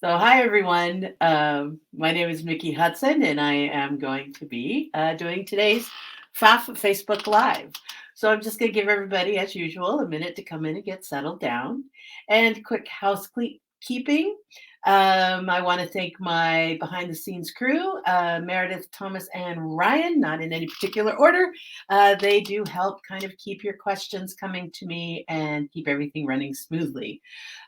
So, hi everyone. My name is Mickey Hudson, and I am going to be doing today's PFAFF Facebook Live. So, I'm just going to give everybody, as usual, a minute to come in and get settled down. And quick housekeeping. I want to thank my behind the scenes crew, Meredith, Thomas, and Ryan, not in any particular order. They do help kind of keep your questions coming to me and keep everything running smoothly.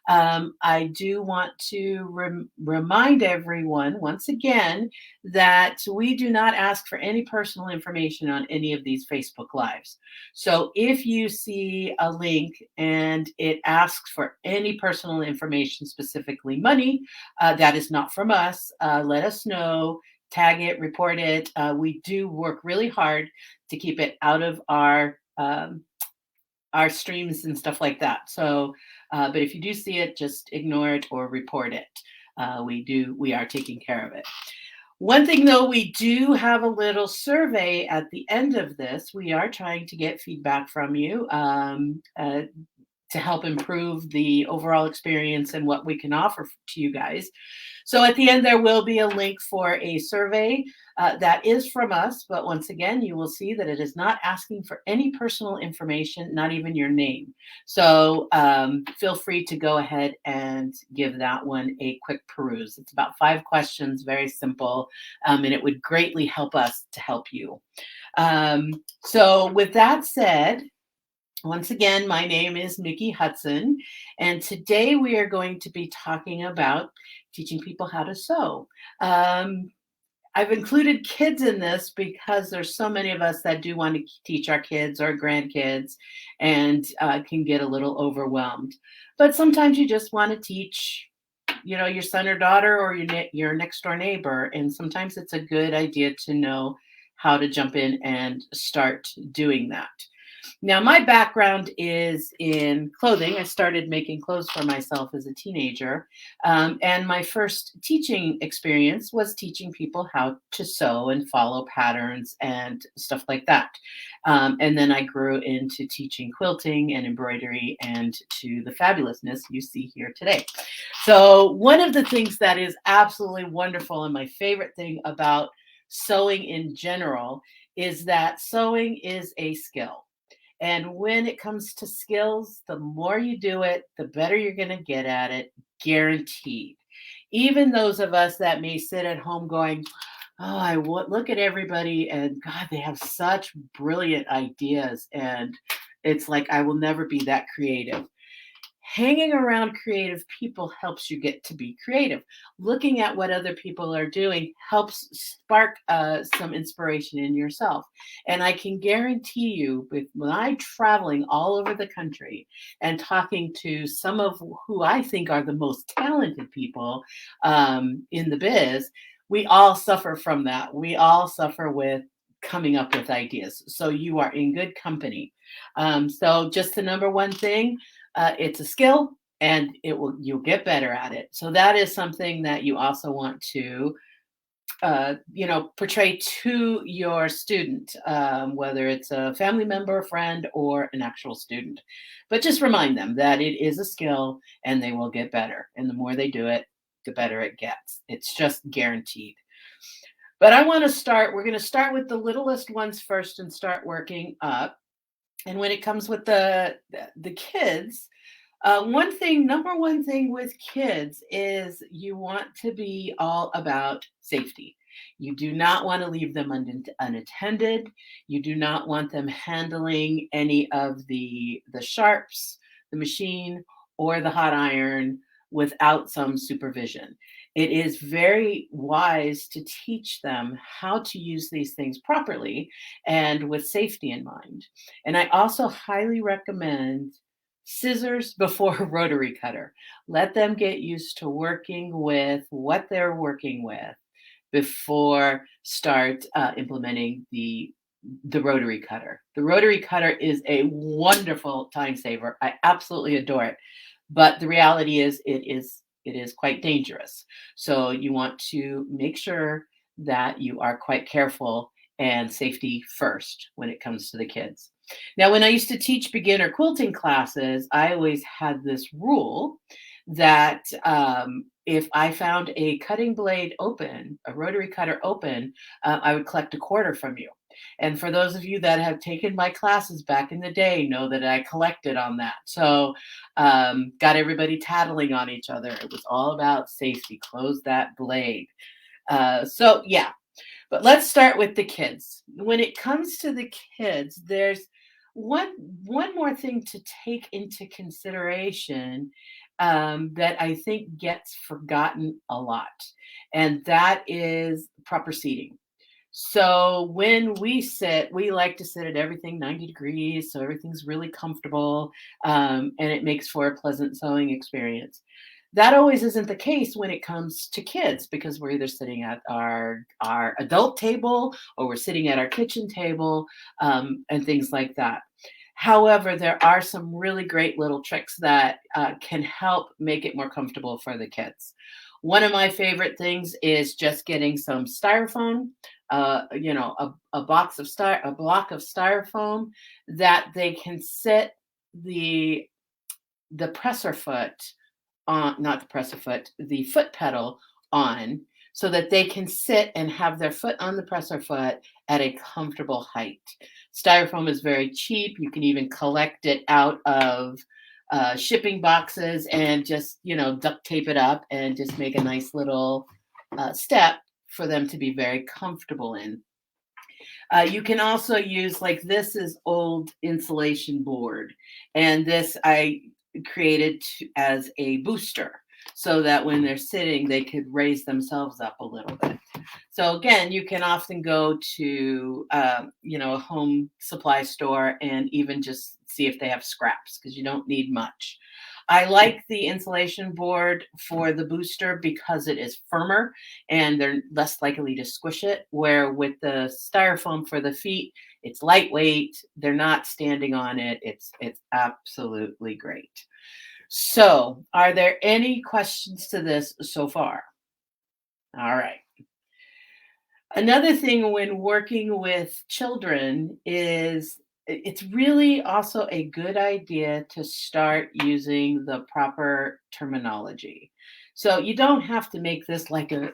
I do want to remind everyone once again that we do not ask for any personal information on any of these Facebook Lives. So if you see a link and it asks for any personal information, specifically money, that is not from us. Let us know. Tag it, report it. We do work really hard to keep it out of our streams and stuff like that. So, but if you do see it, just ignore it or report it. We are taking care of it. One thing though, we do have a little survey at the end of this. We are trying to get feedback from you to help improve the overall experience and what we can offer to you guys. So at the end, there will be a link for a survey that is from us. But once again, you will see that it is not asking for any personal information, not even your name. So feel free to go ahead and give that one a quick peruse. It's about 5 questions, very simple, and it would greatly help us to help you. So with that said, once again, my name is Mickey Hudson, and today we are going to be talking about teaching people how to sew. I've included kids in this because there's so many of us that do want to teach our kids or grandkids and can get a little overwhelmed. But sometimes you just want to teach, your son or daughter or your next door neighbor, and sometimes it's a good idea to know how to jump in and start doing that. Now, my background is in clothing. I started making clothes for myself as a teenager. And my first teaching experience was teaching people how to sew and follow patterns and stuff like that. And then I grew into teaching quilting and embroidery and to the fabulousness you see here today. So, one of the things that is absolutely wonderful and my favorite thing about sewing in general is that sewing is a skill. And when it comes to skills, the more you do it, the better you're going to get at it, guaranteed. Even those of us that may sit at home going, oh, look at everybody and God, they have such brilliant ideas. And it's like, I will never be that creative. Hanging around creative people helps you get to be creative. Looking at what other people are doing helps spark some inspiration in yourself. And I can guarantee you, when I'm traveling all over the country and talking to some of who I think are the most talented people in the biz, we all suffer from that. We all suffer with coming up with ideas. So you are in good company. So just the number one thing, it's a skill and you'll get better at it. So that is something that you also want to portray to your student, whether it's a family member, friend, or an actual student. But just remind them that it is a skill and they will get better. And the more they do it, the better it gets. It's just guaranteed. But we're going to start with the littlest ones first and start working up. And when it comes with the kids, number one thing with kids is you want to be all about safety. You do not want to leave them unattended. You do not want them handling any of the sharps, the machine, or the hot iron without some supervision. It is very wise to teach them how to use these things properly and with safety in mind. And I also highly recommend scissors before rotary cutter. Let them get used to working with what they're working with before start implementing the rotary cutter. The rotary cutter is a wonderful time saver. I absolutely adore it. But the reality is it is quite dangerous. So you want to make sure that you are quite careful and safety first when it comes to the kids. Now, when I used to teach beginner quilting classes, I always had this rule that if I found a cutting blade open, a rotary cutter open, I would collect a quarter from you. And for those of you that have taken my classes back in the day, know that I collected on that. So got everybody tattling on each other. It was all about safety. Close that blade. So yeah, but let's start with the kids. When it comes to the kids, there's one one more thing to take into consideration that I think gets forgotten a lot, and that is proper seating. So when we sit, we like to sit at everything 90 degrees, so everything's really comfortable, and it makes for a pleasant sewing experience. That always isn't the case when it comes to kids because we're either sitting at our adult table or we're sitting at our kitchen table, and things like that. However, there are some really great little tricks that can help make it more comfortable for the kids. One of my favorite things is just getting some styrofoam, a a block of styrofoam that they can sit the the presser foot on, not the presser foot, the foot pedal on, so that they can sit and have their foot on the presser foot at a comfortable height. Styrofoam is very cheap. You can even collect it out of shipping boxes and just, duct tape it up and just make a nice little step for them to be very comfortable in. You can also use, like, this is old insulation board, and this I created as a booster so that when they're sitting, they could raise themselves up a little bit. So again, you can often go to, a home supply store and even just see if they have scraps because you don't need much. I like the insulation board for the booster because it is firmer and they're less likely to squish it. Where with the styrofoam for the feet, it's lightweight. They're not standing on it. It's absolutely great. So, are there any questions to this so far? All right. Another thing when working with children is it's really also a good idea to start using the proper terminology. So you don't have to make this like a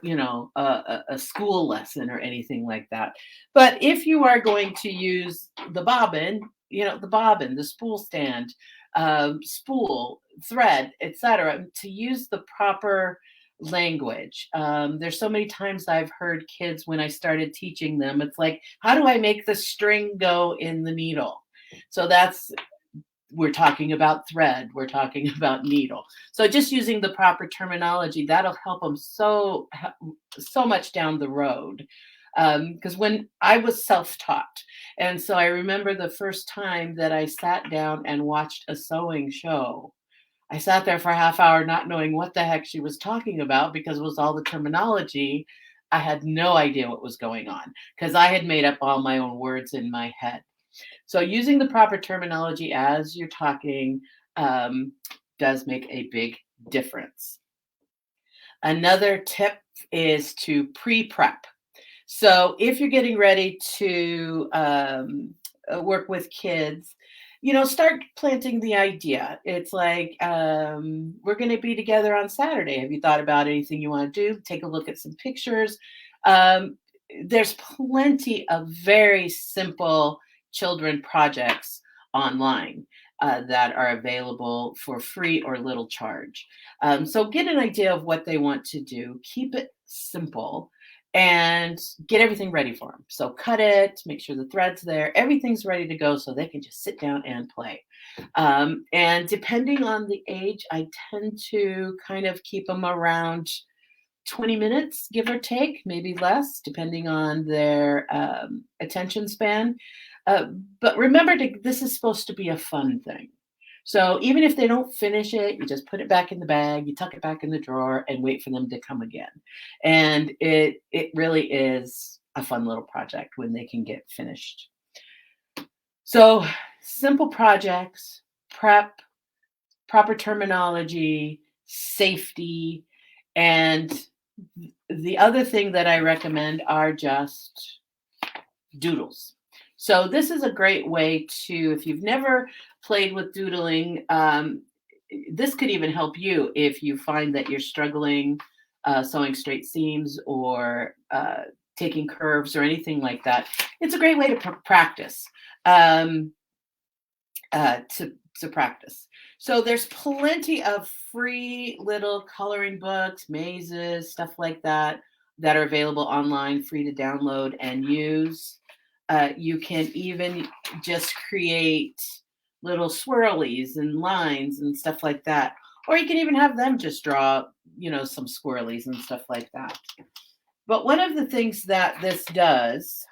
school lesson or anything like that. But if you are going to use the bobbin, the spool stand, spool, thread, etc., to use the proper language. There's so many times I've heard kids when I started teaching them, it's like, how do I make the string go in the needle? So we're talking about thread, we're talking about needle. So just using the proper terminology, that'll help them so much down the road. Because when I was self-taught, and so I remember the first time that I sat down and watched a sewing show, I sat there for a half hour not knowing what the heck she was talking about because it was all the terminology. I had no idea what was going on because I had made up all my own words in my head. So using the proper terminology as you're talking um, does make a big difference. Another tip is to pre-prep. So if you're getting ready to work with kids, start planting the idea. It's like, we're going to be together on Saturday. Have you thought about anything you want to do? Take a look at some pictures. There's plenty of very simple children projects online that are available for free or little charge. So get an idea of what they want to do. Keep it simple and get everything ready for them. So cut it, make sure the thread's there, everything's ready to go so they can just sit down and play. And depending on the age, I tend to kind of keep them around 20 minutes, give or take, maybe less, depending on their attention span. But remember, this is supposed to be a fun thing. So even if they don't finish it, you just put it back in the bag, you tuck it back in the drawer and wait for them to come again. And it really is a fun little project when they can get finished. So simple projects, prep, proper terminology, safety, and the other thing that I recommend are just doodles. So this is a great way to, if you've never played with doodling, this could even help you if you find that you're struggling sewing straight seams or taking curves or anything like that. It's a great way to practice. To practice. So there's plenty of free little coloring books, mazes, stuff like that that are available online, free to download and use. You can even just create little swirlies and lines and stuff like that. Or you can even have them just draw, some swirlies and stuff like that. But one of the things that this does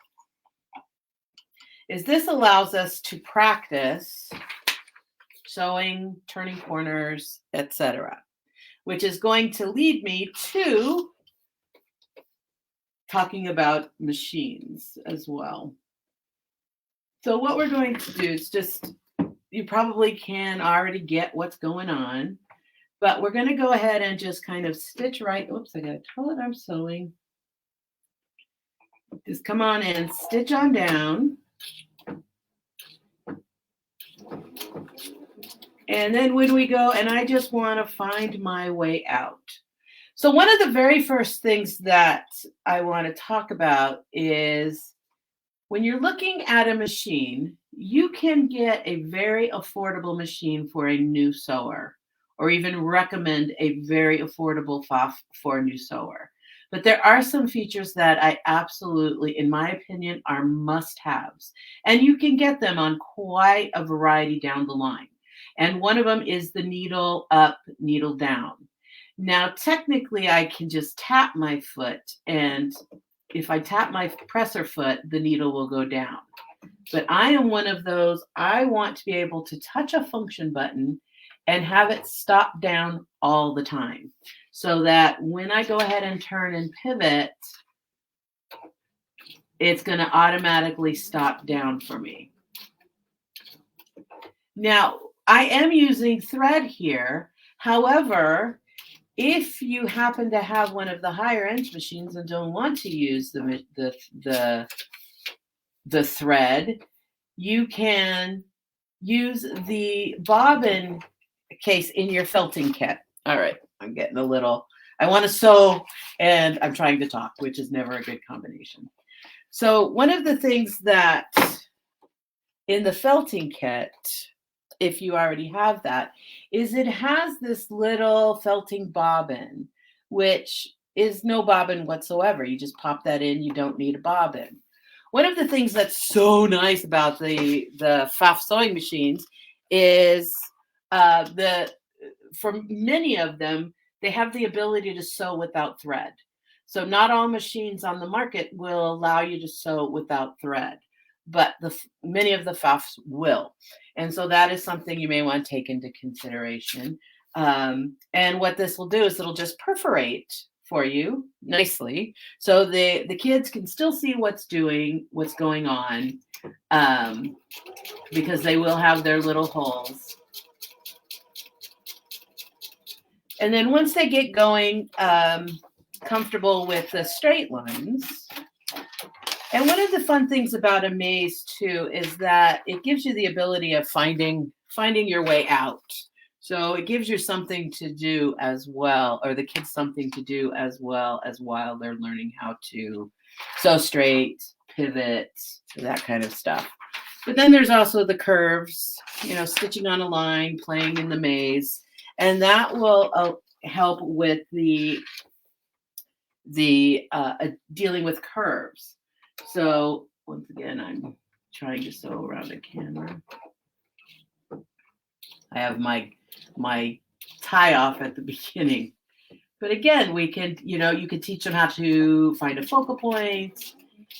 is this allows us to practice sewing, turning corners, etc., which is going to lead me to talking about machines as well. So what we're going to do is just, you probably can already get what's going on, but we're going to go ahead and just kind of stitch right. Oops, I got to tell it I'm sewing. Just come on and stitch on down. And then when we go, and I just want to find my way out. So one of the very first things that I want to talk about is when you're looking at a machine, you can get a very affordable machine for a new sewer, or even recommend a very affordable PFAFF for a new sewer. But there are some features that I absolutely, in my opinion, are must-haves. And you can get them on quite a variety down the line. And one of them is the needle up, needle down. Now, technically, I can just tap my foot, and if I tap my presser foot, the needle will go down. But I am one of those, I want to be able to touch a function button and have it stop down all the time, so that when I go ahead and turn and pivot, it's going to automatically stop down for me. Now, I am using thread here. However, if you happen to have one of the higher end machines and don't want to use the thread, you can use the bobbin case in your felting kit. All right, I'm getting a little, I want to sew and I'm trying to talk, which is never a good combination. So one of the things that in the felting kit, if you already have that, is it has this little felting bobbin, which is no bobbin whatsoever. You just pop that in, you don't need a bobbin. One of the things that's so nice about the PFAFF sewing machines is for many of them, they have the ability to sew without thread. So not all machines on the market will allow you to sew without thread, but many of the PFAFFs will. And so that is something you may want to take into consideration. And what this will do is it'll just perforate for you nicely, so the kids can still see what's going on, because they will have their little holes. And then once they get going, comfortable with the straight lines. And one of the fun things about a maze too is that it gives you the ability of finding your way out. So it gives you something to do as well, or the kids something to do as well as while they're learning how to sew straight, pivot, that kind of stuff. But then there's also the curves, stitching on a line, playing in the maze, and that will help with the dealing with curves. So once again, I'm trying to sew around a camera. I have my tie off at the beginning. But again, we can, you can teach them how to find a focal point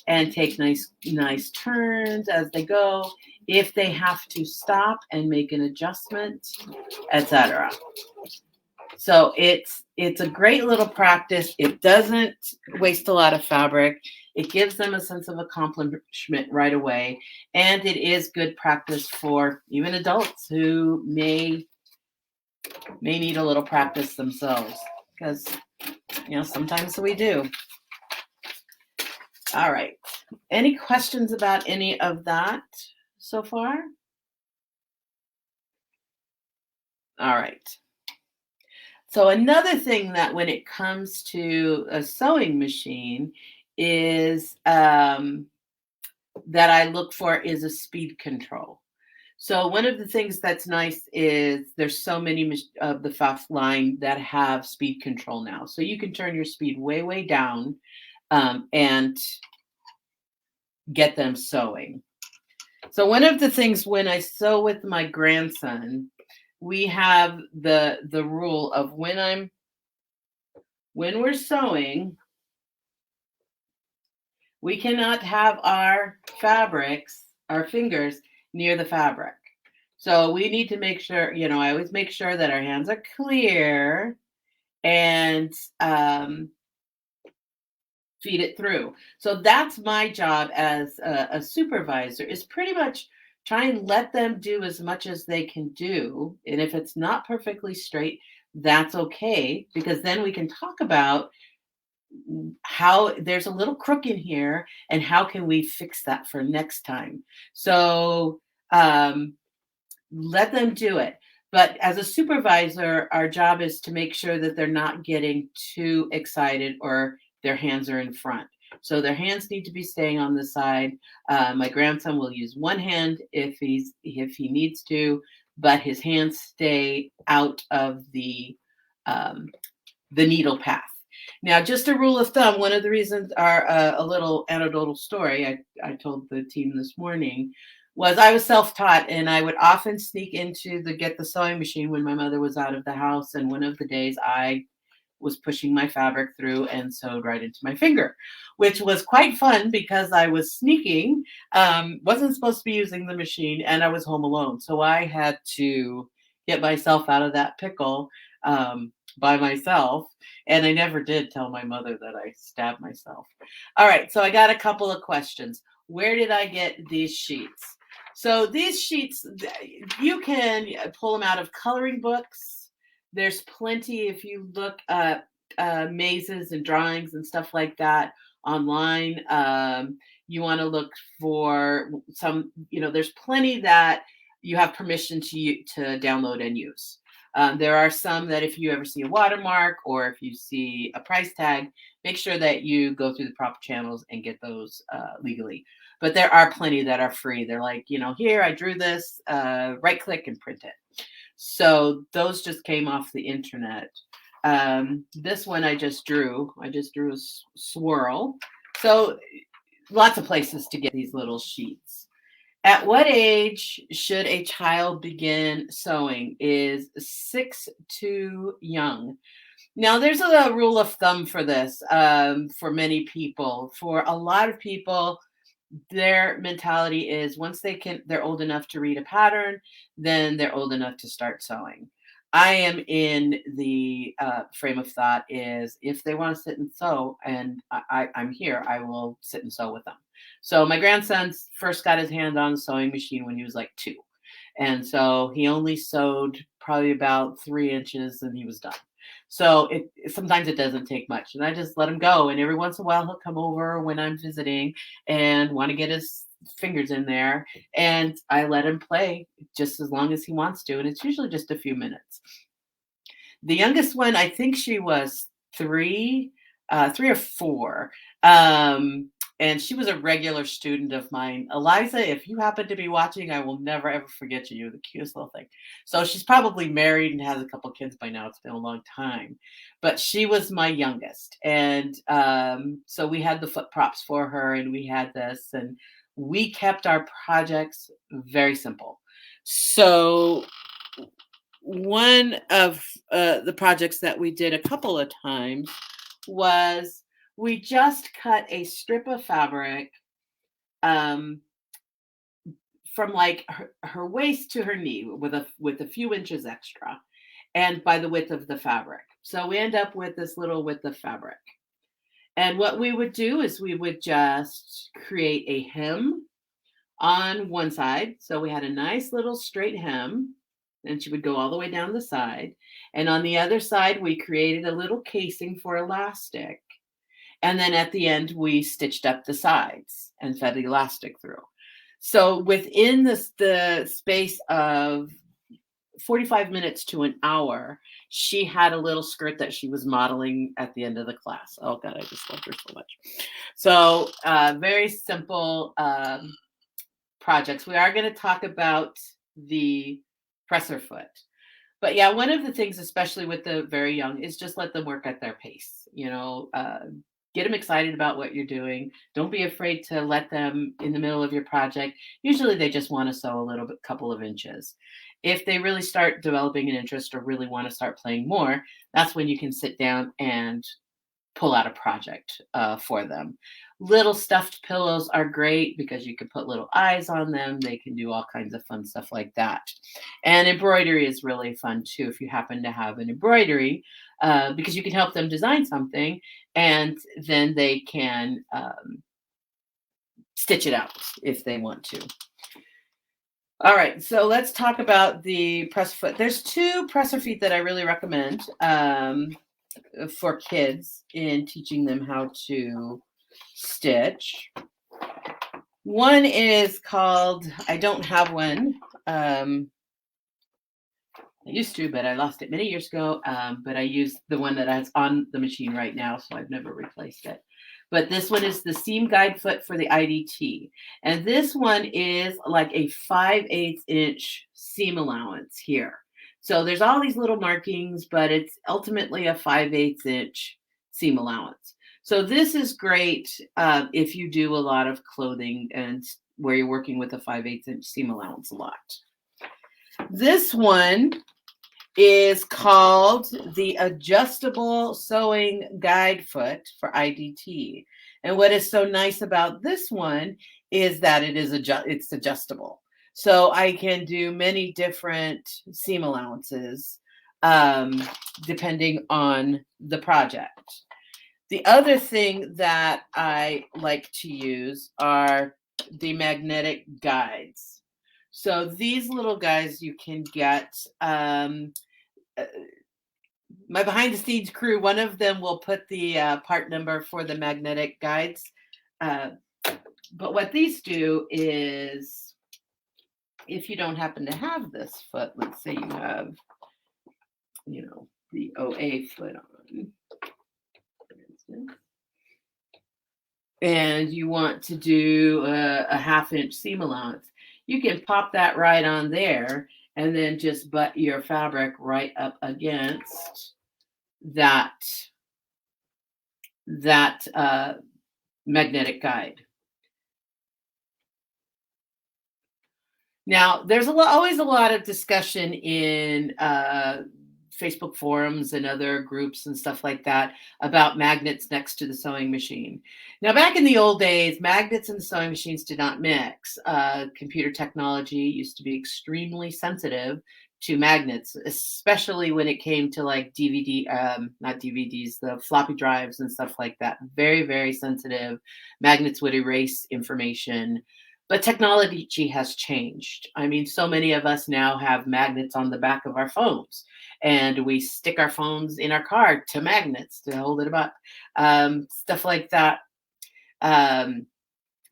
and take nice turns as they go, if they have to stop and make an adjustment, etc. So it's a great little practice. It doesn't waste a lot of fabric. It gives them a sense of accomplishment right away. And it is good practice for even adults who may need a little practice themselves, because, sometimes we do. All right. Any questions about any of that so far? All right. So another thing that when it comes to a sewing machine is that I look for is a speed control. So one of the things that's nice is there's so many of the PFAFF line that have speed control now. So you can turn your speed way, way down and get them sewing. So one of the things when I sew with my grandson, we have the rule of when we're sewing, we cannot have our fabrics, our fingers near the fabric. So we need to make sure, I always make sure that our hands are clear and feed it through. So that's my job as a supervisor is pretty much try and let them do as much as they can do. And if it's not perfectly straight, that's okay, because then we can talk about how there's a little crook in here and how can we fix that for next time. So let them do it. But as a supervisor, our job is to make sure that they're not getting too excited or their hands are in front. So their hands need to be staying on the side. My grandson will use one hand if he needs to, but his hands stay out of the needle path. Now, just a rule of thumb, one of the reasons are a little anecdotal story I told the team this morning was I was self-taught and I would often sneak into get the sewing machine when my mother was out of the house. And one of the days I was pushing my fabric through and sewed right into my finger, which was quite fun because I was sneaking, wasn't supposed to be using the machine, and I was home alone. So I had to get myself out of that pickle by myself. And I never did tell my mother that I stabbed myself. All right, so I got a couple of questions. Where did I get these sheets? So these sheets, you can pull them out of coloring books. There's plenty if you look at mazes and drawings and stuff like that online. You want to look for some, there's plenty that you have permission to download and use. There are some that if you ever see a watermark or if you see a price tag, make sure that you go through the proper channels and get those legally. But there are plenty that are free. They're like, here, I drew this, right click and print it. So those just came off the internet. This one I just drew a swirl. So lots of places to get these little sheets. At what age should a child begin sewing? Is 6 too young? Now, there's a rule of thumb for this for many people. For a lot of people, their mentality is once they're old enough to read a pattern, then they're old enough to start sewing. I am in the frame of thought is if they want to sit and sew and I'm here, I will sit and sew with them. So my grandson first got his hand on the sewing machine when he was like 2. And so he only sewed probably about 3 inches and he was done. So sometimes it doesn't take much and I just let him go. And every once in a while he'll come over when I'm visiting and want to get his fingers in there, and I let him play just as long as he wants to, and it's usually just a few minutes. The youngest one, I think she was 3 or 4, and she was a regular student of mine. Eliza, if you happen to be watching, I will never ever forget you. You're the cutest little thing. So she's probably married and has a couple kids by now. It's been a long time, but she was my youngest, and so we had the foot props for her, and we had this, and we kept our projects very simple. So one of the projects that we did a couple of times was we just cut a strip of fabric from like her waist to her knee with a few inches extra, and by the width of the fabric. So we end up with this little width of fabric. And what we would do is we would just create a hem on one side. So we had a nice little straight hem, and she would go all the way down the side. And on the other side, we created a little casing for elastic. And then at the end, we stitched up the sides and fed the elastic through. So within the space of 45 minutes to an hour, she had a little skirt that she was modeling at the end of the class. Oh God, I just love her so much. So very simple projects. We are going to talk about the presser foot. But yeah, one of the things, especially with the very young, is just let them work at their pace. Get them excited about what you're doing. Don't be afraid to let them in the middle of your project. Usually they just want to sew a little bit, couple of inches. If they really start developing an interest or really want to start playing more, that's when you can sit down and pull out a project for them. Little stuffed pillows are great because you can put little eyes on them. They can do all kinds of fun stuff like that. And embroidery is really fun too if you happen to have an embroidery, because you can help them design something and then they can stitch it out if they want to. All right, so let's talk about the presser foot. There's two presser feet that I really recommend for kids in teaching them how to stitch. One is called, I don't have one. I used to, but I lost it many years ago. But I use the one that is on the machine right now, so I've never replaced it. But this one is the seam guide foot for the IDT. And this one is like a 5/8 inch seam allowance here. So there's all these little markings, but it's ultimately a 5/8 inch seam allowance. So this is great if you do a lot of clothing and where you're working with a 5/8 inch seam allowance a lot. This one is called the Adjustable Sewing Guide Foot for IDT. And what is so nice about this one is that it's adjustable. So I can do many different seam allowances depending on the project. The other thing that I like to use are the magnetic guides. So these little guys you can get. My behind the scenes crew, one of them will put the part number for the magnetic guides. But what these do is, if you don't happen to have this foot, let's say you have, the OA foot on, for instance, and you want to do a 1/2 inch seam allowance, you can pop that right on there and then just butt your fabric right up against that magnetic guide. Now, there's always a lot of discussion in Facebook forums and other groups and stuff like that about magnets next to the sewing machine. Now, back in the old days, magnets and the sewing machines did not mix. Computer technology used to be extremely sensitive to magnets, especially when it came to like not DVDs, the floppy drives and stuff like that. Very, very sensitive. Magnets would erase information. But technology has changed. I mean, so many of us now have magnets on the back of our phones, and we stick our phones in our car to magnets to hold it up, stuff like that.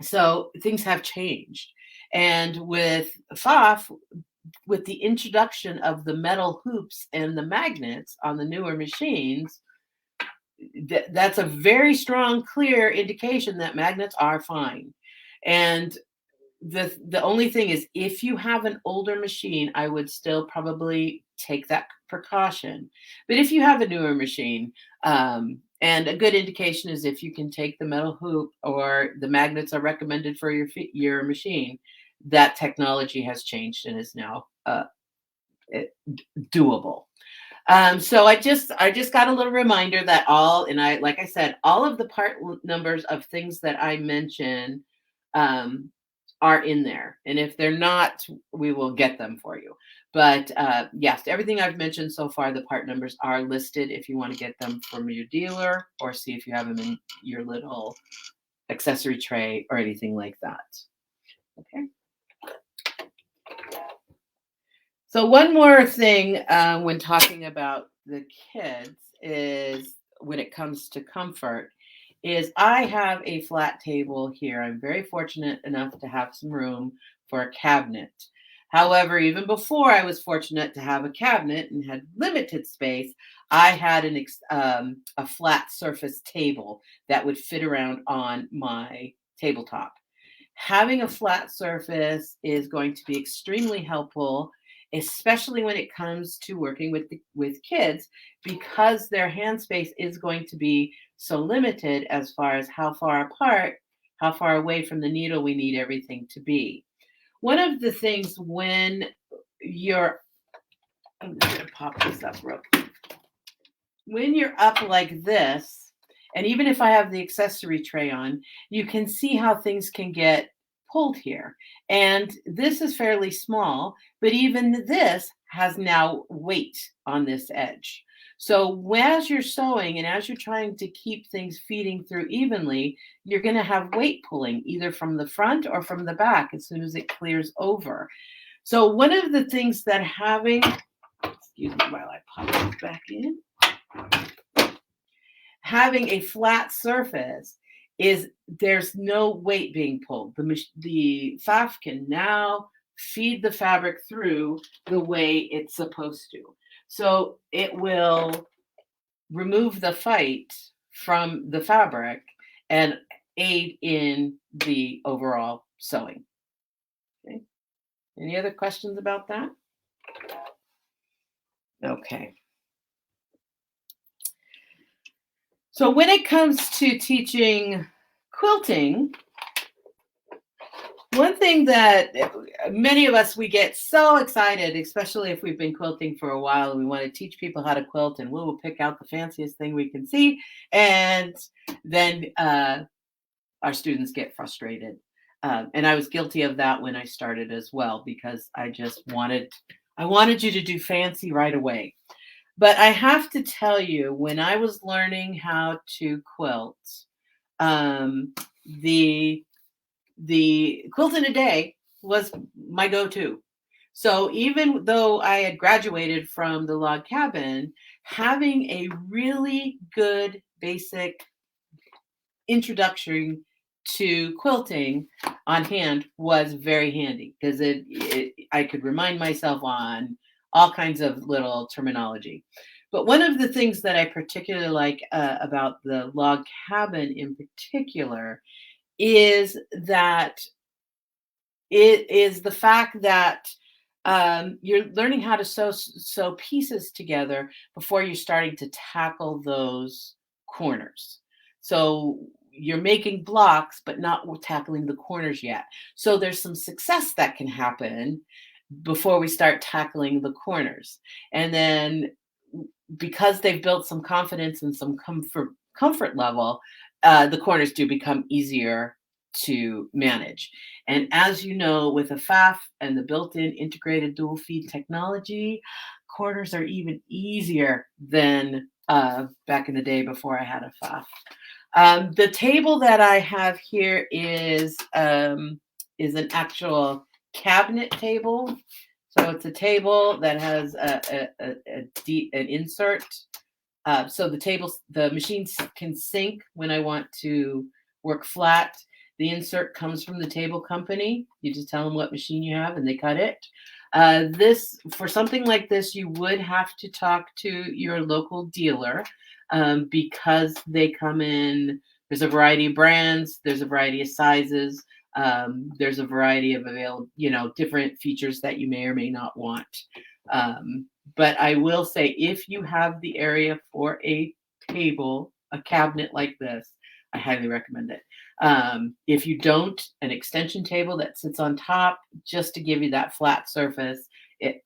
So things have changed. And with PFAFF, with the introduction of the metal hoops and the magnets on the newer machines, that's a very strong, clear indication that magnets are fine. And the only thing is, if you have an older machine, I would still probably take that precaution. But if you have a newer machine, and a good indication is if you can take the metal hoop or the magnets are recommended for your machine, that technology has changed and is now doable. So I just got a little reminder that like I said, all of the part numbers of things that I mentioned are in there. And if they're not, we will get them for you. But yes, everything I've mentioned so far, the part numbers are listed if you want to get them from your dealer or see if you have them in your little accessory tray or anything like that. Okay. So one more thing when talking about the kids is when it comes to comfort is I have a flat table here. I'm very fortunate enough to have some room for a cabinet. However, even before I was fortunate to have a cabinet and had limited space, I had a flat surface table that would fit around on my tabletop. Having a flat surface is going to be extremely helpful, especially when it comes to working with kids, because their hand space is going to be so limited as far as how far apart, how far away from the needle we need everything to be. One of the things when you're I'm just gonna pop this up real quick. When you're up like this, and even if I have the accessory tray on, you can see how things can get pulled here. And this is fairly small, but even this has now weight on this edge. So as you're sewing and as you're trying to keep things feeding through evenly, you're going to have weight pulling either from the front or from the back as soon as it clears over. So one of the things that excuse me while I pop this back in, having a flat surface is there's no weight being pulled. The PFAFF can now feed the fabric through the way it's supposed to. So it will remove the fight from the fabric and aid in the overall sewing. Okay. Any other questions about that? Okay. So when it comes to teaching quilting, one thing that many of us, we get so excited, especially if we've been quilting for a while and we want to teach people how to quilt, and we'll pick out the fanciest thing we can see. And then our students get frustrated. And I was guilty of that when I started as well, because I wanted you to do fancy right away. But I have to tell you, when I was learning how to quilt, the quilt in a day was my go-to. So even though I had graduated from the log cabin, having a really good basic introduction to quilting on hand was very handy, because I could remind myself on all kinds of little terminology. But one of the things that I particularly like about the log cabin in particular is that it is the fact that you're learning how to sew pieces together before you're starting to tackle those corners. So you're making blocks, but not tackling the corners yet. So there's some success that can happen before we start tackling the corners. And then because they've built some confidence and some comfort level, the corners do become easier to manage. And as you know, with a PFAFF and the built-in integrated dual feed technology, corners are even easier than back in the day before I had a PFAFF. The table that I have here is an actual cabinet table. So it's a table that has an insert. So the machine can sync when I want to work flat. The insert comes from the table company. You just tell them what machine you have and they cut it. For something like this, you would have to talk to your local dealer, because they come in. There's a variety of brands. There's a variety of sizes. There's a variety of different features that you may or may not want. But I will say, if you have the area for a table, a cabinet like this, I highly recommend it. If you don't, an extension table that sits on top, just to give you that flat surface.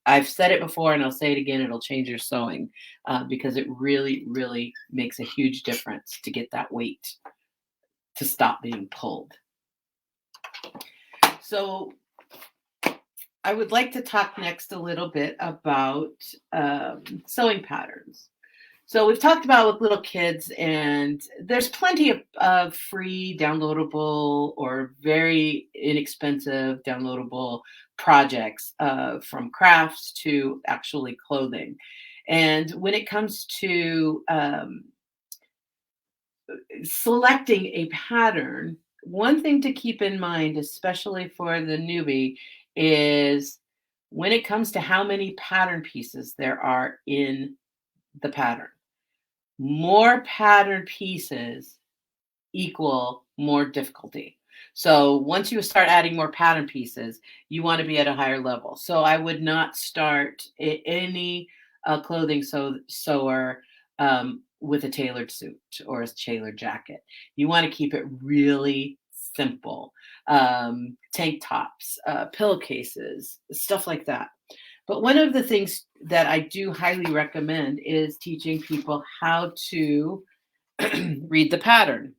I've said it before and I'll say it again, it'll change your sewing, because it really, really makes a huge difference to get that weight to stop being pulled. So I would like to talk next a little bit about sewing patterns. So we've talked about with little kids, and there's plenty of free downloadable or very inexpensive downloadable projects, from crafts to actually clothing. And when it comes to selecting a pattern, one thing to keep in mind, especially for the newbie, is when it comes to how many pattern pieces there are in the pattern. More pattern pieces equal more difficulty. So once you start adding more pattern pieces, you want to be at a higher level. So I would not start any clothing sewer with a tailored suit or a tailored jacket. You want to keep it really simple. Tank tops, pillowcases, stuff like that. But one of the things that I do highly recommend is teaching people how to read the pattern.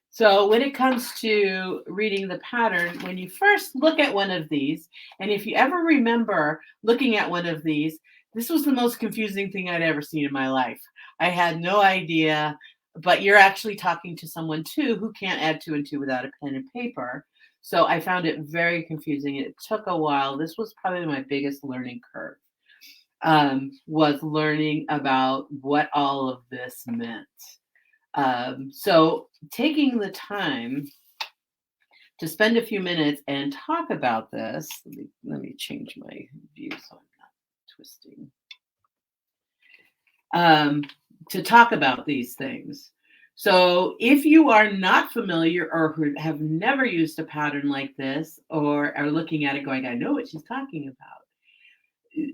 So when it comes to reading the pattern, when you first look at one of these, and if you ever remember looking at one of these, this was the most confusing thing I'd ever seen in my life. I had no idea, but you're actually talking to someone too who can't add 2 and 2 without a pen and paper. So I found it very confusing. It took a while. This was probably my biggest learning curve, was learning about what all of this meant. So taking the time to spend a few minutes and talk about this, let me change my view so I'm not twisting, to talk about these things. So if you are not familiar or who have never used a pattern like this or are looking at it going, I know what she's talking about.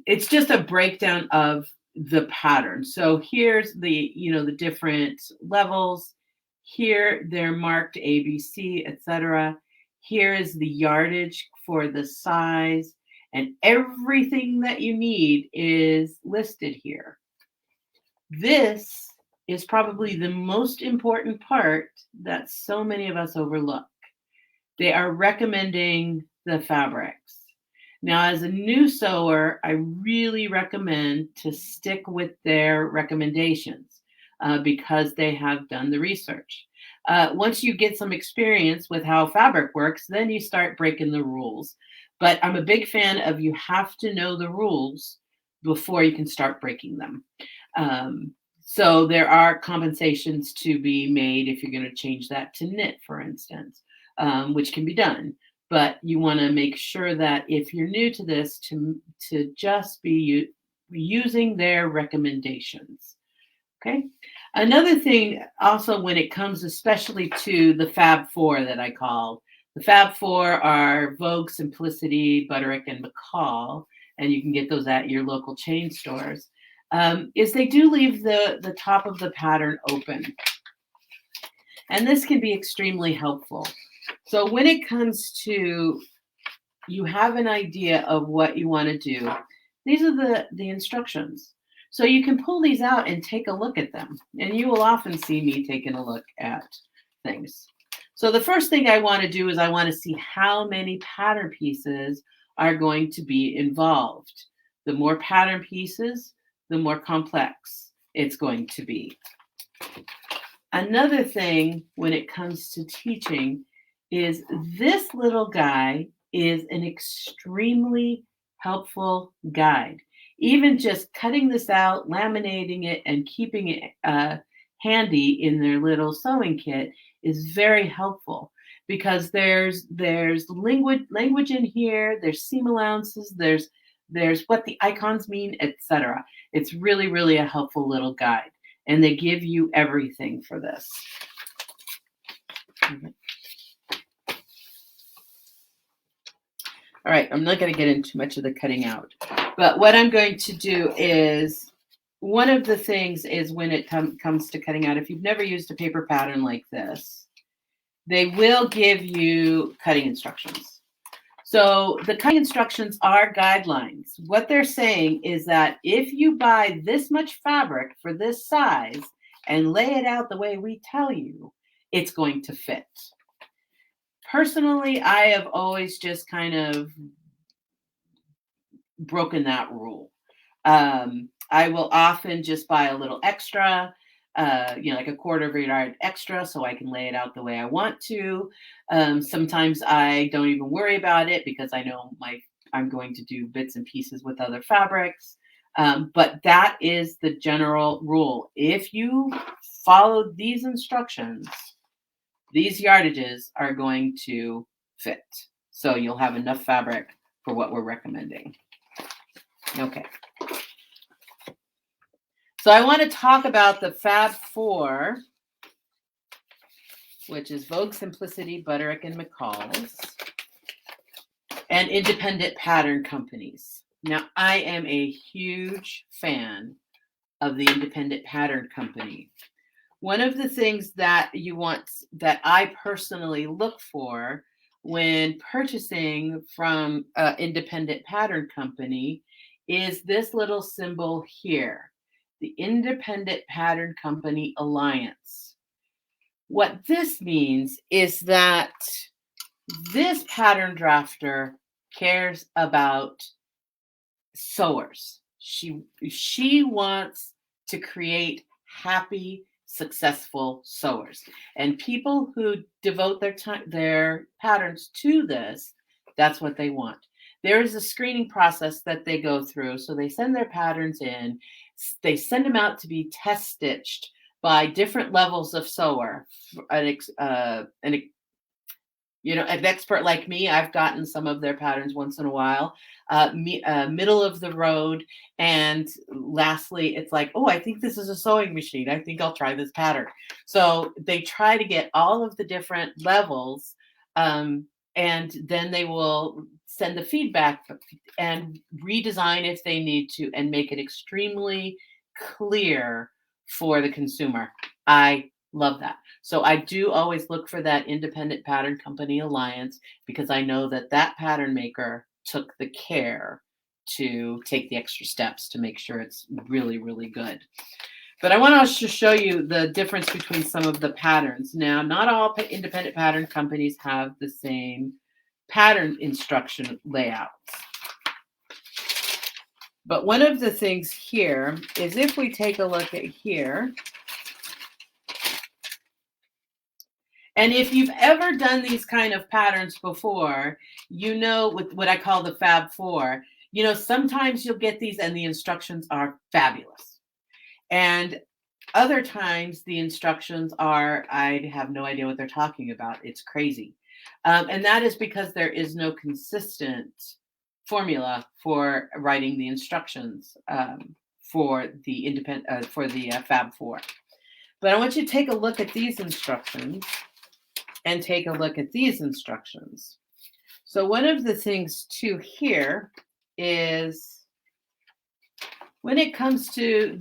It's just a breakdown of the pattern. So here's the different levels. Here they're marked A, B, C, etc. Here is the yardage for the size, and everything that you need is listed here. This is probably the most important part that so many of us overlook. They are recommending the fabrics. Now, as a new sewer, I really recommend to stick with their recommendations because they have done the research. Once you get some experience with how fabric works, then you start breaking the rules. But I'm a big fan of you have to know the rules before you can start breaking them. So there are compensations to be made if you're going to change that to knit, for instance, which can be done. But you want to make sure that if you're new to this, to just be using their recommendations. Okay. Another thing also when it comes especially to the Fab Four that I called, the Fab Four are Vogue, Simplicity, Butterick, and McCall, and you can get those at your local chain stores, is they do leave the top of the pattern open. And this can be extremely helpful. So when it comes to, you have an idea of what you want to do, these are the instructions. So you can pull these out and take a look at them. And you will often see me taking a look at things. So the first thing I want to do is I want to see how many pattern pieces are going to be involved. The more pattern pieces, the more complex it's going to be. Another thing when it comes to teaching is this little guy is an extremely helpful guide. Even just cutting this out, laminating it, and keeping it handy in their little sewing kit is very helpful because there's language in here, there's seam allowances, there's what the icons mean, etc. It's really, really a helpful little guide, and they give you everything for this. All right, I'm not going to get into much of the cutting out, but what I'm going to do is, one of the things is when it comes to cutting out, if you've never used a paper pattern like this, they will give you cutting instructions. So the cutting instructions are guidelines. What they're saying is that if you buy this much fabric for this size and lay it out the way we tell you, it's going to fit. Personally, I have always just kind of broken that rule. I will often just buy a little extra, like a quarter of a yard extra so I can lay it out the way I want to. Sometimes I don't even worry about it because I know I'm going to do bits and pieces with other fabrics. But that is the general rule. If you follow these instructions, these yardages are going to fit. So you'll have enough fabric for what we're recommending. Okay. So I want to talk about the Fab Four, which is Vogue, Simplicity, Butterick, and McCall's, and independent pattern companies. Now, I am a huge fan of the independent pattern company. One of the things that I personally look for when purchasing from an independent pattern company is this little symbol here, the Independent Pattern Company Alliance. What this means is that this pattern drafter cares about sewers. She wants to create happy, successful sewers. And people who devote their patterns to this, that's what they want. There is a screening process that they go through. So they send their patterns in, they send them out to be test stitched by different levels of sewer. An expert like me, I've gotten some of their patterns once in a while, middle of the road. And lastly, it's like, oh, I think this is a sewing machine. I think I'll try this pattern. So they try to get all of the different levels, and then they will send the feedback and redesign if they need to and make it extremely clear for the consumer. I love that. So I do always look for that Independent Pattern Company Alliance because I know that that pattern maker took the care to take the extra steps to make sure it's really, really good. But I want to show you the difference between some of the patterns. Now, not all independent pattern companies have the same pattern instruction layouts. But one of the things here is if we take a look at here, and if you've ever done these kind of patterns before, you know, with what I call the Fab Four, sometimes you'll get these and the instructions are fabulous. And other times the instructions are, I have no idea what they're talking about. It's crazy. And that is because there is no consistent formula for writing the instructions for the Fab Four. But I want you to take a look at these instructions and take a look at these instructions. So one of the things too here is when it comes to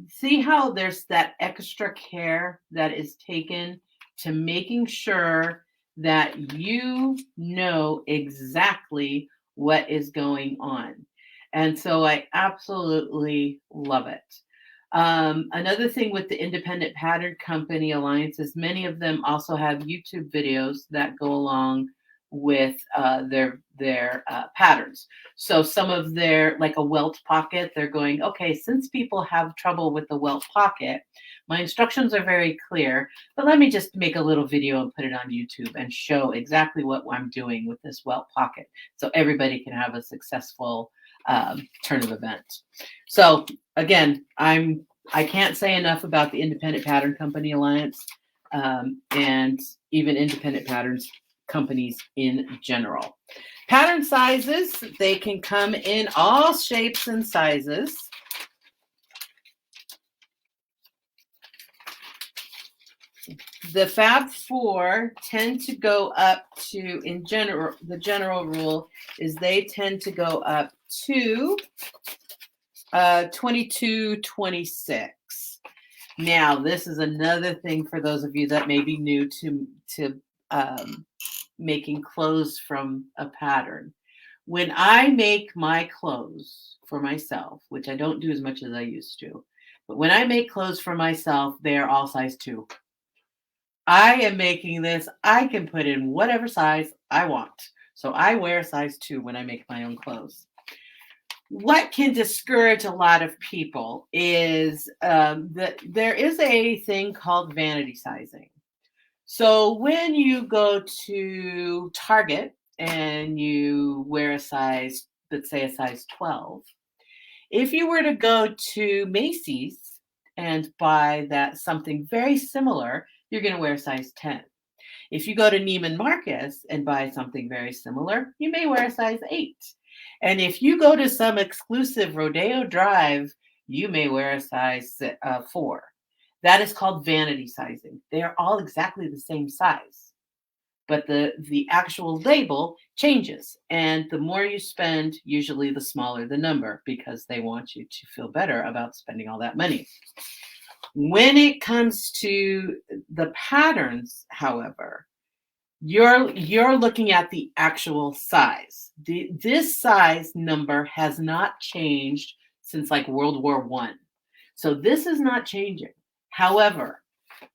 see how there's that extra care that is taken to making sure that you know exactly what is going on. And so I absolutely love it. Another thing with the Independent Pattern Company Alliance is many of them also have YouTube videos that go along with their patterns. So some of their, like a welt pocket, they're going, okay, since people have trouble with the welt pocket, my instructions are very clear, but let me just make a little video and put it on YouTube and show exactly what I'm doing with this welt pocket so everybody can have a successful turn of events. So again, I can't say enough about the Independent Pattern Company Alliance and even independent patterns companies in general. Pattern sizes, they can come in all shapes and sizes. The Fab Four tend to go up to, in general, the general rule is they tend to go up to 22, 26. Now, this is another thing for those of you that may be new to making clothes from a pattern. When I make my clothes for myself, which I don't do as much as I used to, but when I make clothes for myself, they are all size 2. I am making this, I can put in whatever size I want. So I wear size 2 when I make my own clothes. What can discourage a lot of people is that there is a thing called vanity sizing. So when you go to Target and you wear a size, let's say a size 12, if you were to go to Macy's and buy that something very similar, you're going to wear a size 10. If you go to Neiman Marcus and buy something very similar, you may wear a size 8. And if you go to some exclusive Rodeo Drive, you may wear a size 4. That is called vanity sizing. They are all exactly the same size, but the actual label changes. And the more you spend, usually the smaller the number, because they want you to feel better about spending all that money. When it comes to the patterns, however, you're looking at the actual size. This size number has not changed since like World War I. So this is not changing. However,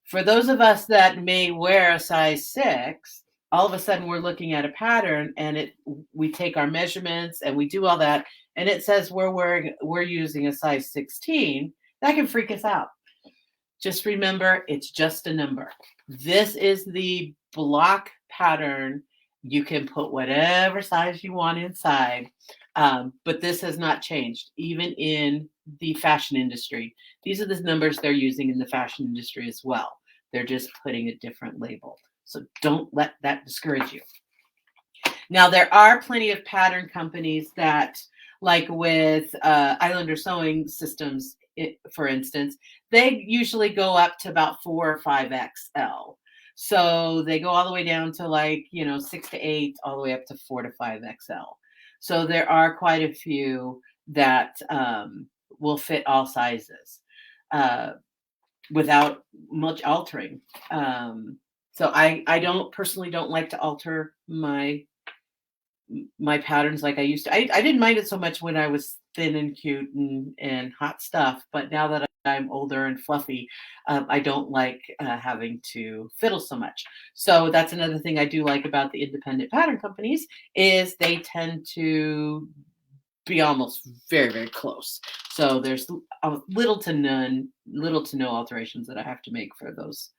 for those of us that may wear a size 6, all of a sudden we're looking at a pattern, and we take our measurements and we do all that, and it says we're using a size 16. That can freak us out. Just remember, it's just a number. This is the block pattern. You can put whatever size you want inside, but this has not changed, even in the fashion industry. These are the numbers they're using in the fashion industry as well. They're just putting a different label. So don't let that discourage you. Now, there are plenty of pattern companies that, like with Islander Sewing Systems, for instance, they usually go up to about 4 or 5XL. So they go all the way down to like, 6 to 8, all the way up to 4 to 5XL. So there are quite a few that will fit all sizes without much altering. So I personally don't like to alter my patterns like I used to. I didn't mind it so much when I was thin and cute and hot stuff, but now that I'm older and fluffy, I don't like having to fiddle so much. So that's another thing I do like about the independent pattern companies, is they tend to be almost very, very close. So there's little to no alterations that I have to make for those.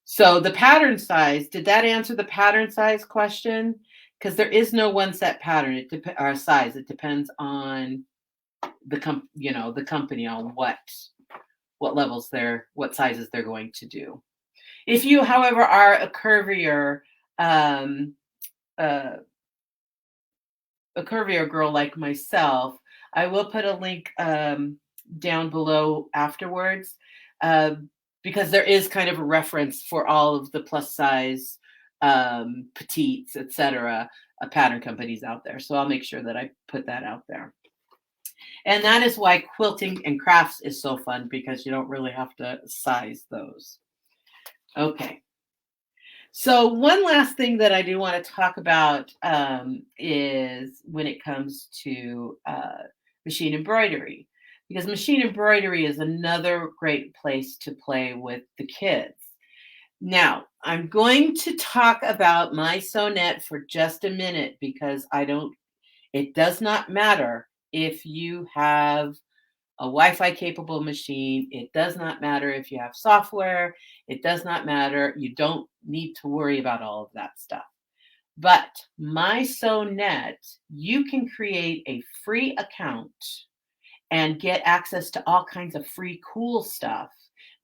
So the pattern size, did that answer the pattern size question? Because there is no one set pattern or size. It depends on the company, on what levels what sizes they're going to do. If you, however, are a curvier girl like myself, I will put a link down below afterwards, because there is kind of a reference for all of the plus size, petites, etc., pattern companies out there. So I'll make sure that I put that out there. And that is why quilting and crafts is so fun, because you don't really have to size those. Okay. So one last thing that I do want to talk about is when it comes to machine embroidery, because machine embroidery is another great place to play with the kids. Now, I'm going to talk about MySewNet for just a minute, because it does not matter if you have a Wi-Fi capable machine. It does not matter if you have software. It does not matter. You don't need to worry about all of that stuff. But MySewNet, you can create a free account and get access to all kinds of free cool stuff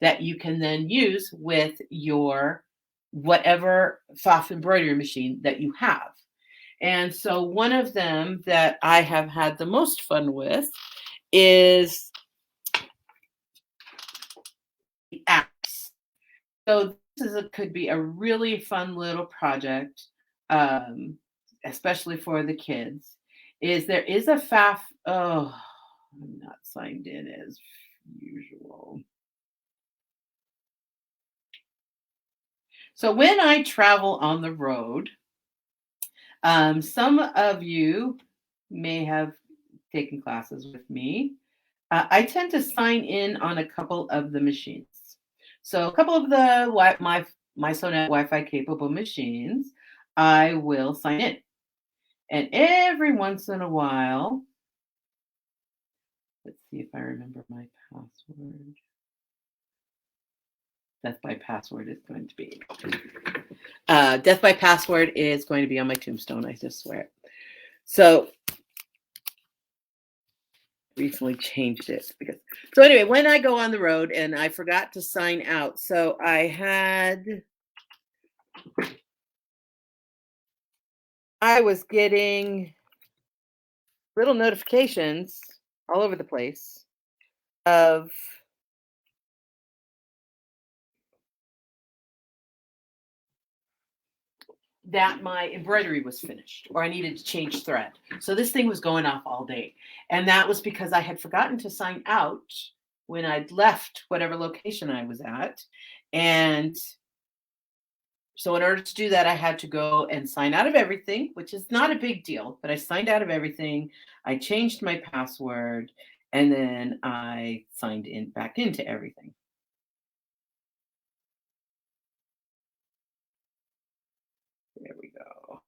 that you can then use with your whatever PFAFF embroidery machine that you have. And so one of them that I have had the most fun with is the apps. So this could be a really fun little project, especially for the kids. There is a PFAFF. Oh, I'm not signed in as usual. So when I travel on the road, some of you may have taken classes with me. I tend to sign in on a couple of the machines. So a couple of the MySewNet Wi-Fi capable machines, I will sign in. And every once in a while, let's see if I remember my password. Death by password is going to be. Death by password is going to be on my tombstone, I just swear it. So recently changed it so anyway, when I go on the road and I forgot to sign out, so I was getting little notifications all over the place of that my embroidery was finished or I needed to change thread. So this thing was going off all day. And that was because I had forgotten to sign out when I'd left whatever location I was at. And so in order to do that, I had to go and sign out of everything, which is not a big deal, but I signed out of everything. I changed my password and then I signed in back into everything. There we go.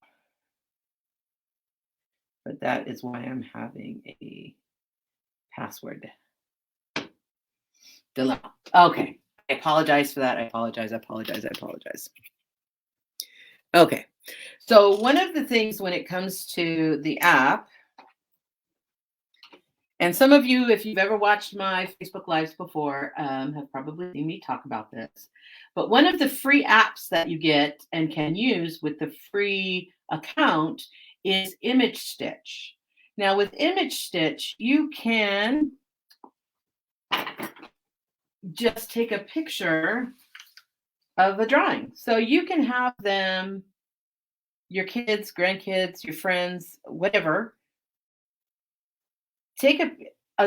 But that is why I'm having a password dilemma. Okay. I apologize for that. I apologize. Okay. So one of the things when it comes to the app, and some of you, if you've ever watched my Facebook Lives before, have probably seen me talk about this. But one of the free apps that you get and can use with the free account is Image Stitch. Now with Image Stitch, you can just take a picture of a drawing. So you can have them, your kids, grandkids, your friends, whatever, take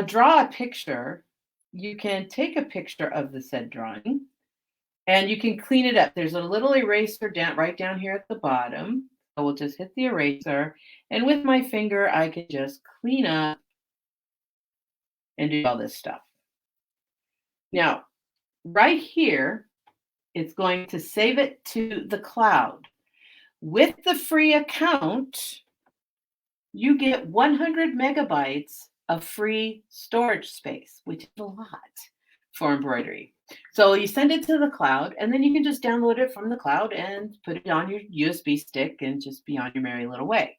draw a picture. You can take a picture of the said drawing and you can clean it up. There's a little eraser right down here at the bottom. I will just hit the eraser and with my finger, I can just clean up and do all this stuff. Now, right here, it's going to save it to the cloud. With the free account, you get 100 megabytes of free storage space, which is a lot for embroidery. So you send it to the cloud and then you can just download it from the cloud and put it on your USB stick and just be on your merry little way.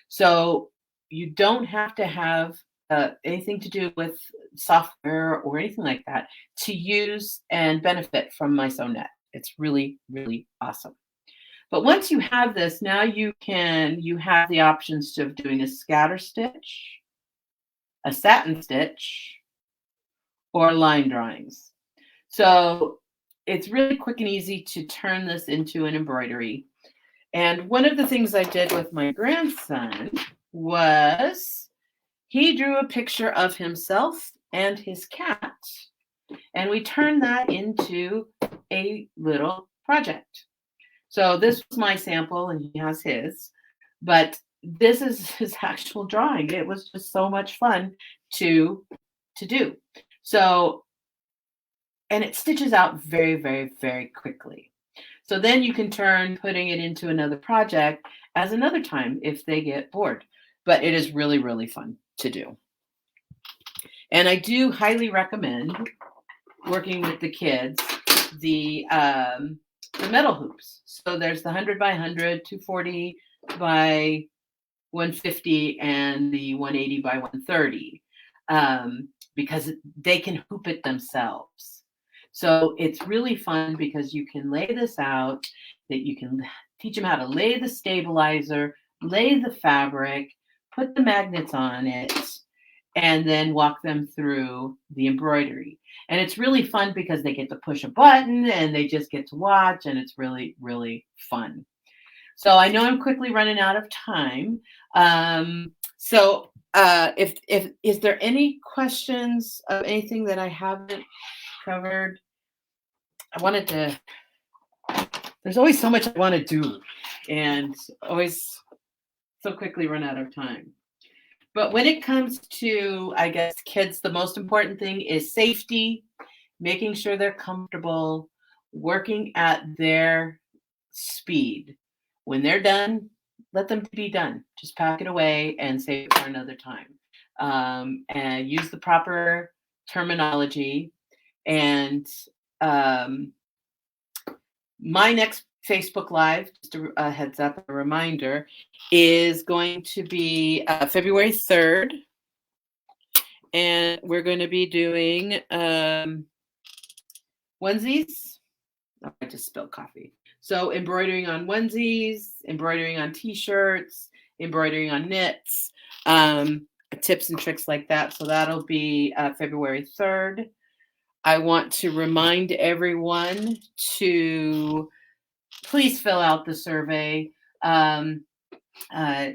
So you don't have to have anything to do with software or anything like that to use and benefit from MySewNet. It's really, really awesome. But once you have this, now you have the options of doing a scatter stitch, a satin stitch, or line drawings. So it's really quick and easy to turn this into an embroidery. And one of the things I did with my grandson was he drew a picture of himself and his cat, and we turned that into a little project. So this was my sample and he has his, but this is his actual drawing. It was just so much fun to do. So, and it stitches out very, very, very quickly. So then you can turn putting it into another project as another time if they get bored. But it is really, really fun to do. And I do highly recommend working with the kids, the metal hoops. So there's the 100 by 100, 240 by 150, and the 180 by 130, because they can hoop it themselves. So it's really fun because you can lay this out, that you can teach them how to lay the stabilizer, lay the fabric, put the magnets on it, and then walk them through the embroidery. And it's really fun because they get to push a button and they just get to watch, and it's really, really fun. So I know I'm quickly running out of time. If is there any questions of anything that I haven't covered? There's always so much I want to do and always so quickly run out of time. But when it comes to, I guess, kids, the most important thing is safety, making sure they're comfortable, working at their speed. When they're done, let them be done. Just pack it away and save it for another time. And use the proper terminology. And my next Facebook Live, just a heads up, a reminder, is going to be February 3rd. And we're going to be doing onesies. Oh, I just spilled coffee. So embroidering on onesies, embroidering on t-shirts, embroidering on knits. tips and tricks like that. So that'll be February 3rd. I want to remind everyone to please fill out the survey. Um, uh,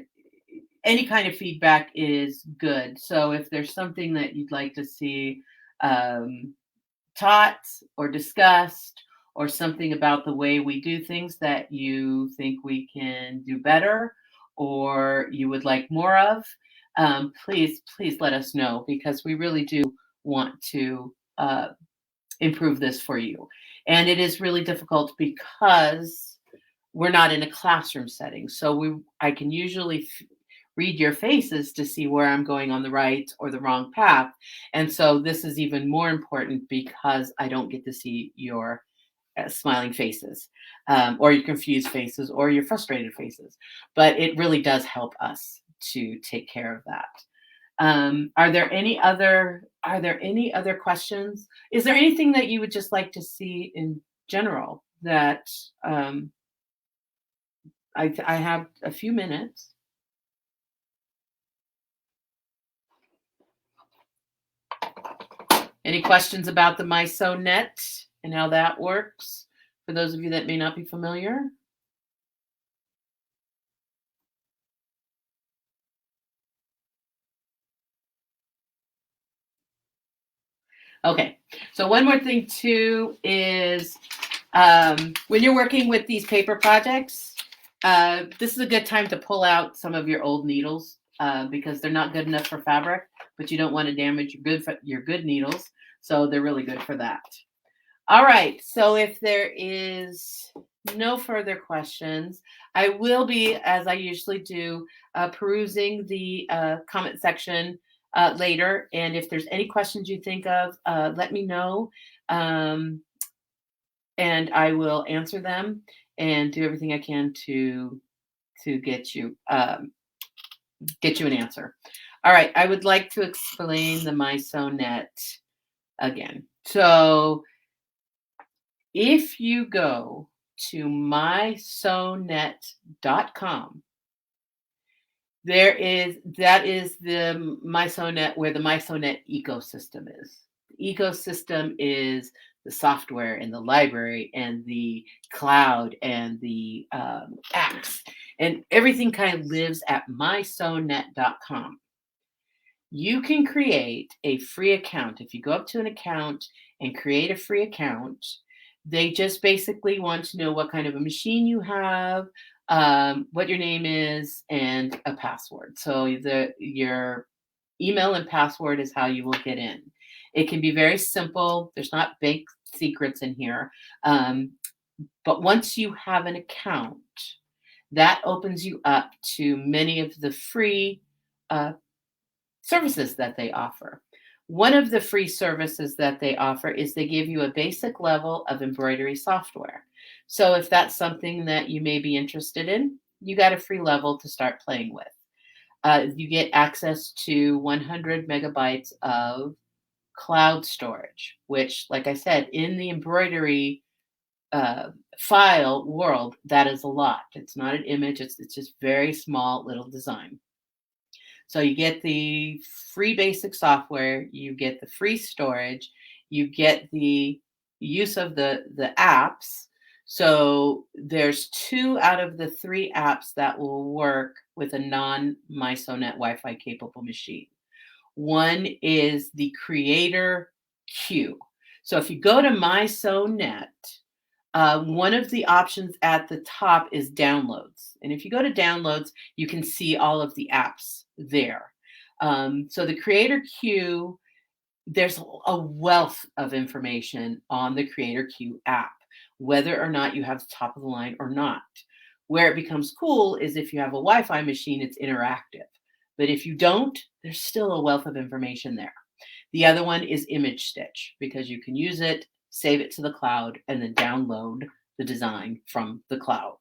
any kind of feedback is good. So if there's something that you'd like to see um, taught or discussed, or something about the way we do things that you think we can do better, or you would like more of, please let us know, because we really do want to improve this for you. And it is really difficult because we're not in a classroom setting. So I can usually read your faces to see where I'm going on the right or the wrong path. And so this is even more important because I don't get to see your smiling faces, or your confused faces, or your frustrated faces. But it really does help us to take care of that. Are there any other questions? Is there anything that you would just like to see in general that I have a few minutes. Any questions about the MySewNet and how that works for those of you that may not be familiar? Okay, so one more thing too is when you're working with these paper projects, this is a good time to pull out some of your old needles because they're not good enough for fabric, but you don't want to damage your good needles, so they're really good for that. All right, so if there is no further questions, I will be, as I usually do, perusing the comment section later. And if there's any questions you think of, let me know, and I will answer them and do everything I can to get you an answer. All right, I would like to explain the MySewNet again. So if you go to MySewNet.com, that is the MySewNet, where the MySewNet ecosystem is. The ecosystem is the software and the library and the cloud and the apps, and everything kind of lives at MySewNet.com. You can create a free account. If you go up to an account and create a free account, they just basically want to know what kind of a machine you have, what your name is, and a password. So your email and password is how you will get in. It can be very simple. There's not big secrets in here. But once you have an account, that opens you up to many of the free services that they offer. One of the free services that they offer is they give you a basic level of embroidery software. So if that's something that you may be interested in, you got a free level to start playing with. You get access to 100 megabytes of cloud storage, which, like I said, in the embroidery file world, that is a lot. It's not an image, it's just very small little design. So you get the free basic software, you get the free storage, you get the use of the apps. So there's 2 out of the 3 apps that will work with a non-MySewNet Wi-Fi capable machine. One is the Creator Queue. So if you go to MySewNet, one of the options at the top is downloads. And if you go to downloads, you can see all of the apps there. So the Creator Queue, there's a wealth of information on the Creator Queue app, whether or not you have top of the line or not. Where it becomes cool is if you have a Wi-Fi machine, it's interactive. But if you don't, there's still a wealth of information there. The other one is Image Stitch, because you can use it, save it to the cloud, and then download the design from the cloud.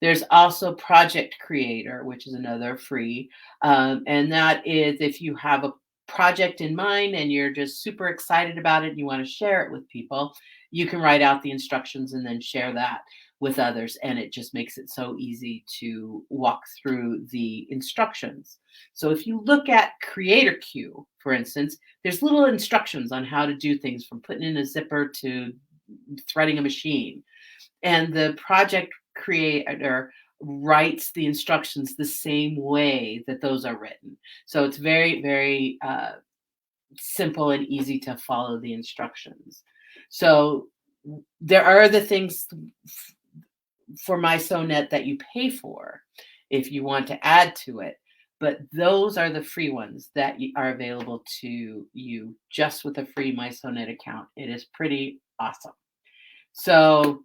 There's also Project Creator, which is another free, and that is if you have project in mind and you're just super excited about it and you want to share it with people, you can write out the instructions and then share that with others. And it just makes it so easy to walk through the instructions. So if you look at Creator Queue, for instance, there's little instructions on how to do things from putting in a zipper to threading a machine. And the project creator writes the instructions the same way that those are written. So it's very, very simple and easy to follow the instructions. So there are the things for MySewNet that you pay for if you want to add to it. But those are the free ones that are available to you just with a free MySewNet account. It is pretty awesome. So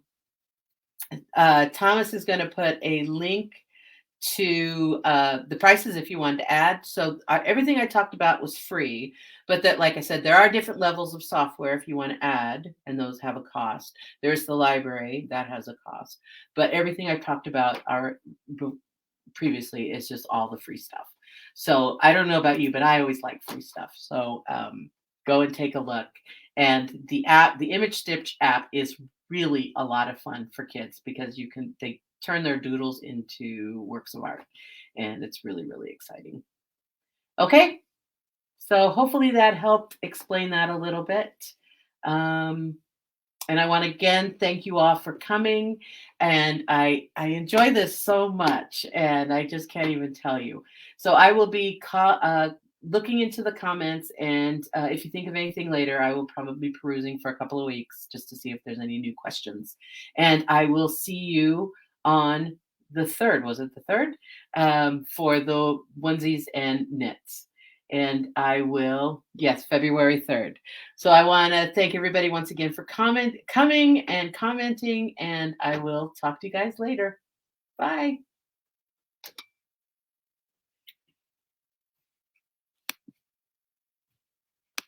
Thomas is going to put a link to the prices if you wanted to add. So everything I talked about was free, but that, like I said, there are different levels of software if you want to add, and those have a cost. There's the library that has a cost, but everything I talked about previously is just all the free stuff. So I don't know about you, but I always like free stuff. So go and take a look. And the app, the Image Stitch app, is really a lot of fun for kids because they turn their doodles into works of art, and it's really, really exciting. Okay, so hopefully that helped explain that a little bit. And I want to again thank you all for coming. And I enjoy this so much, and I just can't even tell you. So I will be looking into the comments, and if you think of anything later, I will probably be perusing for a couple of weeks just to see if there's any new questions. And I will see you on the 3rd. Was it the 3rd? For the onesies and knits. And I will, yes, February 3rd. So I want to thank everybody once again for coming and commenting, and I will talk to you guys later. Bye.